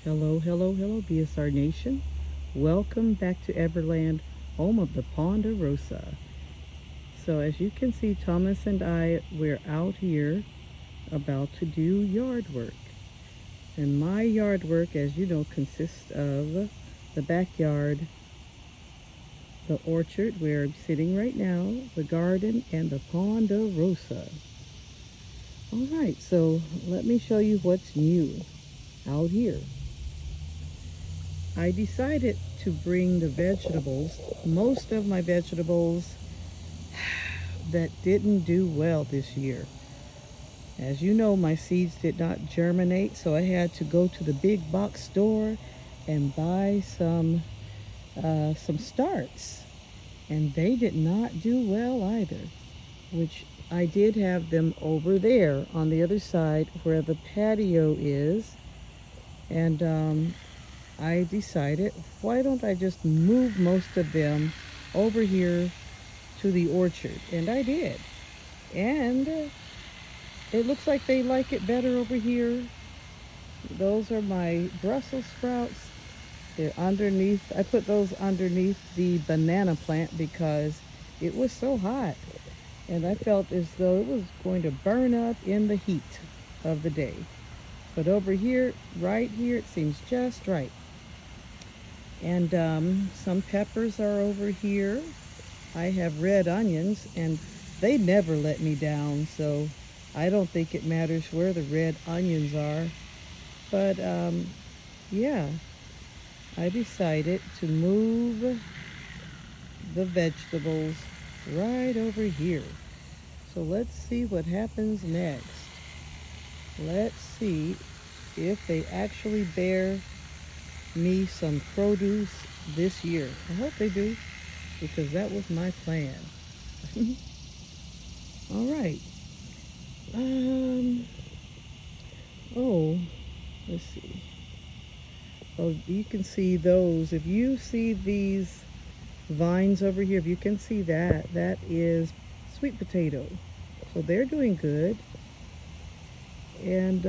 Hello, hello, hello, BSR Nation. Welcome back to Everland, home of the Ponderosa. So as you can see, Thomas and we're out here about to do yard work. And my yard work, as you know, consists of the backyard, the orchard where I'm sitting right now, the garden, and the Ponderosa. All right, so let me show you what's new out here. I decided to bring the vegetables, most of my vegetables that didn't do well this year. As you know, my seeds did not germinate, so I had to go to the big box store and buy some starts. And they did not do well either, which I did have them over there on the other side where the patio is. And I decided, why don't I just move most of them over here to the orchard? And I did. And it looks like they like it better over here. Those are my Brussels sprouts. They're underneath. I put those underneath the banana plant because it was so hot. And I felt as though it was going to burn up in the heat of the day. But over here, right here, it seems just right. And some peppers are over here. I have red onions, and they never let me down, so I don't think it matters where the red onions are. But yeah, I decided to move the vegetables right over here. So let's see what happens next. Let's see if they actually bear me some produce this year. I hope they do, because that was my plan. All right. Oh, let's see. Oh, you can see those. If you see these vines over here, if you can see that, that is sweet potato. So they're doing good. And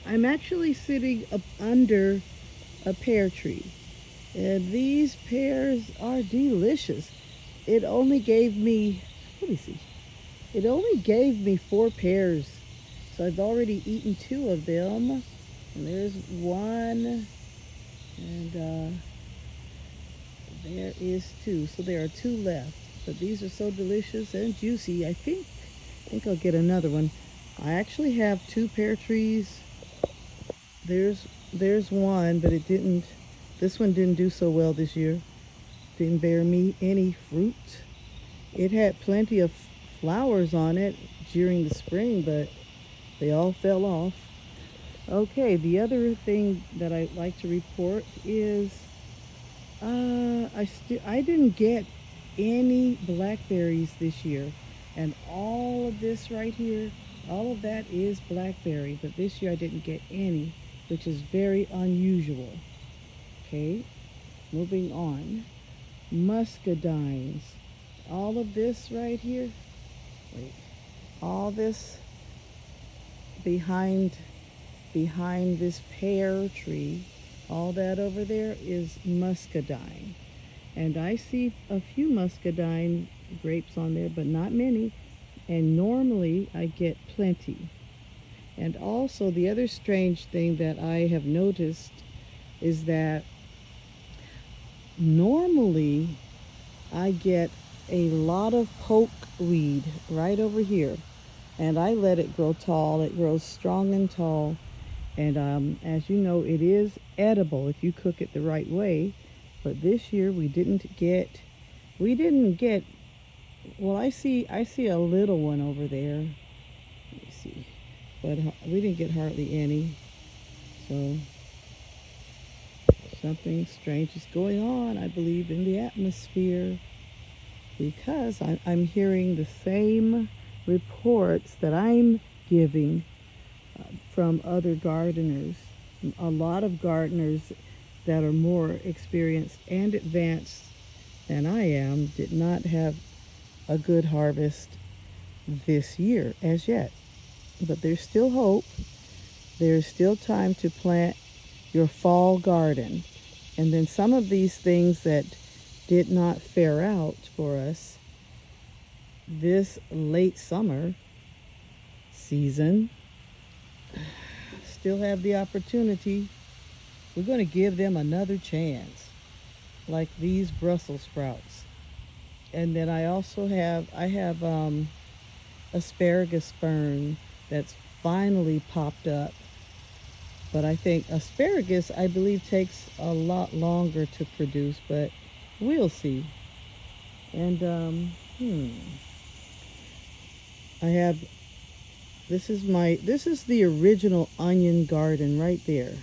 I'm actually sitting up under a pear tree, and these pears are delicious. It only gave me, let me see, it only gave me 4 pears, so I've already eaten 2 of them, and there's one, and there is 2, so there are 2 left. But these are so delicious and juicy. I think I'll get another one. I actually have 2 pear trees. There's one, but this one didn't do so well this year. Didn't bear me any fruit. It had plenty of flowers on it during the spring, but they all fell off. Okay, the other thing that I'd like to report is I didn't get any blackberries this year. And all of this right here, all of that is blackberry, but this year I didn't get any, which is very unusual. Okay, moving on. Muscadines. All of this right here, wait, all this behind this pear tree, all that over there is muscadine. And I see a few muscadine grapes on there, but not many. And normally I get plenty. And also the other strange thing that I have noticed is that normally I get a lot of pokeweed right over here, and I let it grow tall. It grows strong and tall, and as you know, it is edible if you cook it the right way. But this year we didn't get well, I see a little one over there. Let me see, but we didn't get hardly any. So something strange is going on, I believe, in the atmosphere, because I'm hearing the same reports that I'm giving from other gardeners. A lot of gardeners that are more experienced and advanced than I am did not have a good harvest this year as yet. But there's still hope. There's still time to plant your fall garden. And then some of these things that did not fare out for us this late summer season still have the opportunity. We're going to give them another chance, like these Brussels sprouts. And then I also have asparagus fern that's finally popped up. But I think asparagus, I believe, takes a lot longer to produce, but we'll see. And I have, this is the original onion garden right there.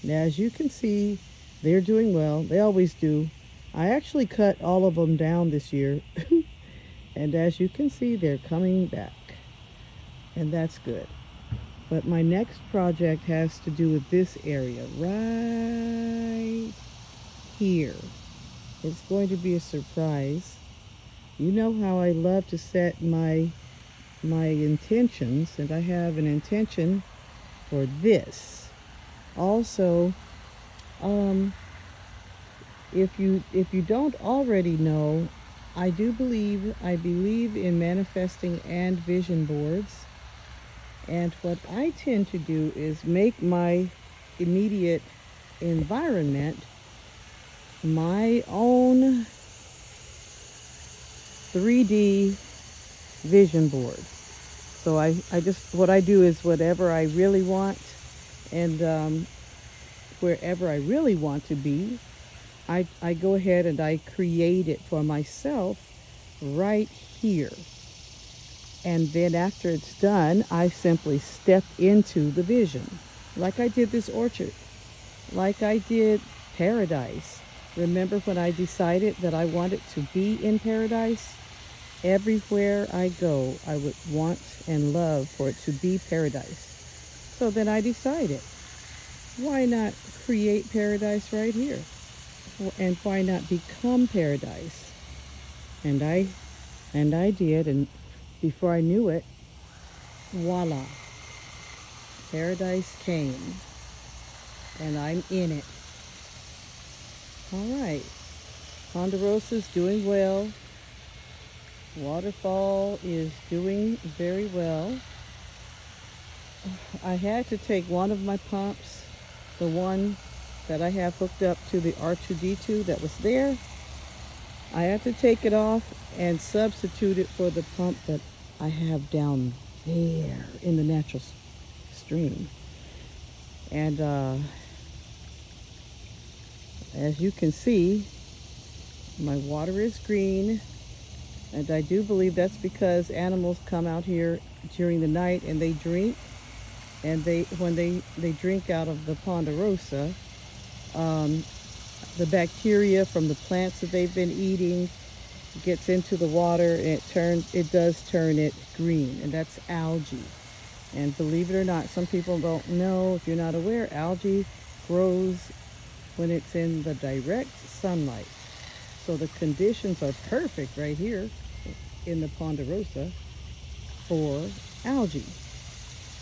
Now, as you can see, they're doing well. They always do. I actually cut all of them down this year. And as you can see, they're coming back. And that's good. But my next project has to do with this area right here. It's going to be a surprise. You know how I love to set my intentions, and I have an intention for this. Also, if you don't already know, I believe in manifesting and vision boards. And what I tend to do is make my immediate environment my own 3D vision board. So I just, what I do is whatever I really want, and wherever I really want to be, I go ahead and I create it for myself right here. And then after it's done, I simply step into the vision. Like I did this orchard. Like I did paradise. Remember when I decided that I wanted to be in paradise? Everywhere I go, I would want and love for it to be paradise. So then I decided, why not create paradise right here? And why not become paradise? And I did, and before I knew it, voila, paradise came, and I'm in it. All right, Ponderosa's doing well. Waterfall is doing very well. I had to take one of my pumps, the one that I have hooked up to the R2D2 that was there. I had to take it off and substitute it for the pump that I have down there in the natural stream. And as you can see, my water is green, and I do believe that's because animals come out here during the night and they drink, and when they drink out of the Ponderosa, the bacteria from the plants that they've been eating gets into the water, and it does turn it green, and that's algae. And believe it or not, some people don't know, if you're not aware, algae grows when it's in the direct sunlight. So the conditions are perfect right here in the Ponderosa for algae.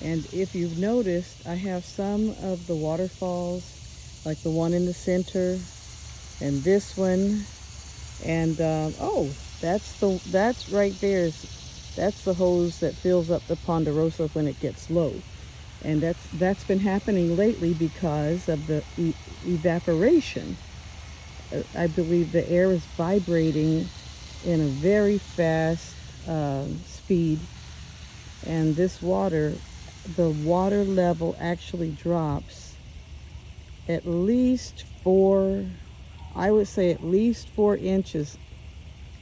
And if you've noticed, I have some of the waterfalls, like the one in the center, and this one, and that's right there. That's the hose that fills up the Ponderosa when it gets low, and that's been happening lately because of the evaporation. I believe the air is vibrating in a very fast speed, and this water, the water level actually drops at least 4 inches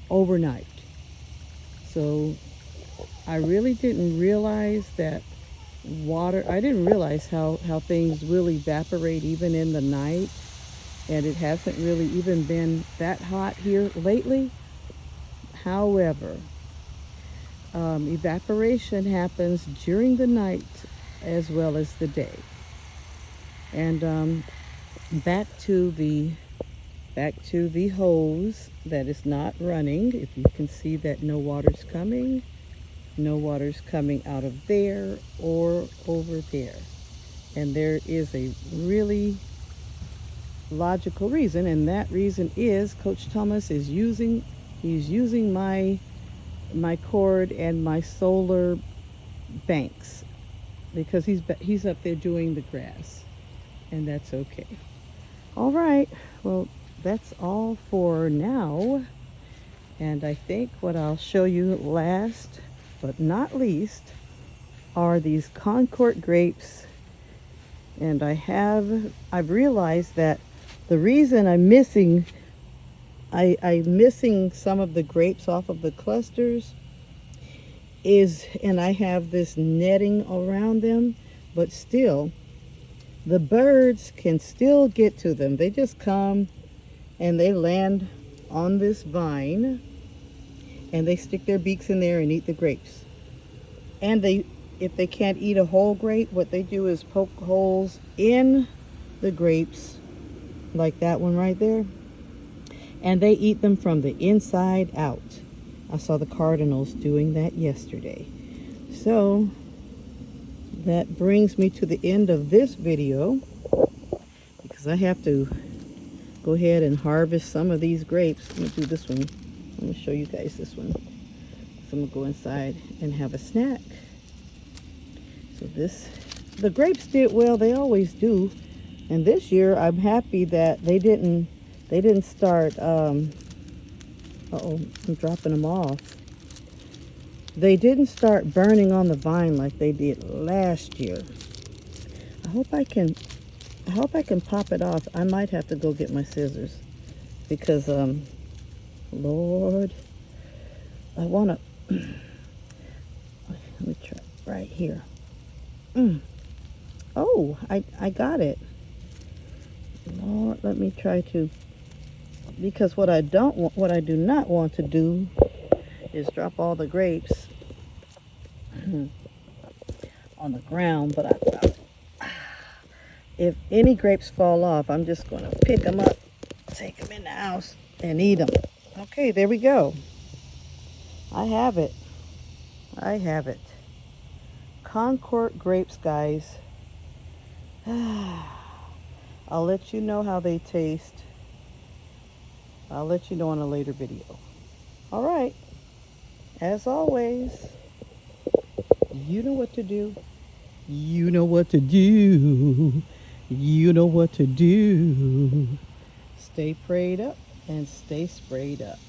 overnight. So I really didn't realize that I didn't realize how things will evaporate even in the night, and it hasn't really even been that hot here lately. However, evaporation happens during the night as well as the day. And back to the hose that is not running. If you can see that no water's coming out of there or over there. And there is a really logical reason, and that reason is Coach Thomas is using my cord and my solar banks because he's up there doing the grass, and that's okay. All right, well, that's all for now. And I think what I'll show you last but not least are these Concord grapes. And I've realized that the reason I'm missing some of the grapes off of the clusters is, and I have this netting around them, but still the birds can still get to them. They just come and they land on this vine and they stick their beaks in there and eat the grapes. And if they can't eat a whole grape, what they do is poke holes in the grapes, like that one right there, and they eat them from the inside out. I saw the cardinals doing that yesterday. So that brings me to the end of this video, because I have to go ahead and harvest some of these grapes. Let me do this one. I'm going to show you guys this one. So I'm going to go inside and have a snack. So the grapes did well. They always do. And this year I'm happy that they didn't start, uh-oh, I'm dropping them off. They didn't start burning on the vine like they did last year. I hope I can pop it off. I might have to go get my scissors because, Lord, I want to, let me try right here. Oh, I got it. Lord, let me try to, because what I do not want to do is drop all the grapes on the ground. But if any grapes fall off, I'm just going to pick them up, take them in the house, and eat them. Okay, there we go. I have it. Concord grapes, guys. I'll let you know how they taste. I'll let you know in a later video. All right. As always, you know what to do. You know what to do. You know what to do. Stay prayed up and stay sprayed up.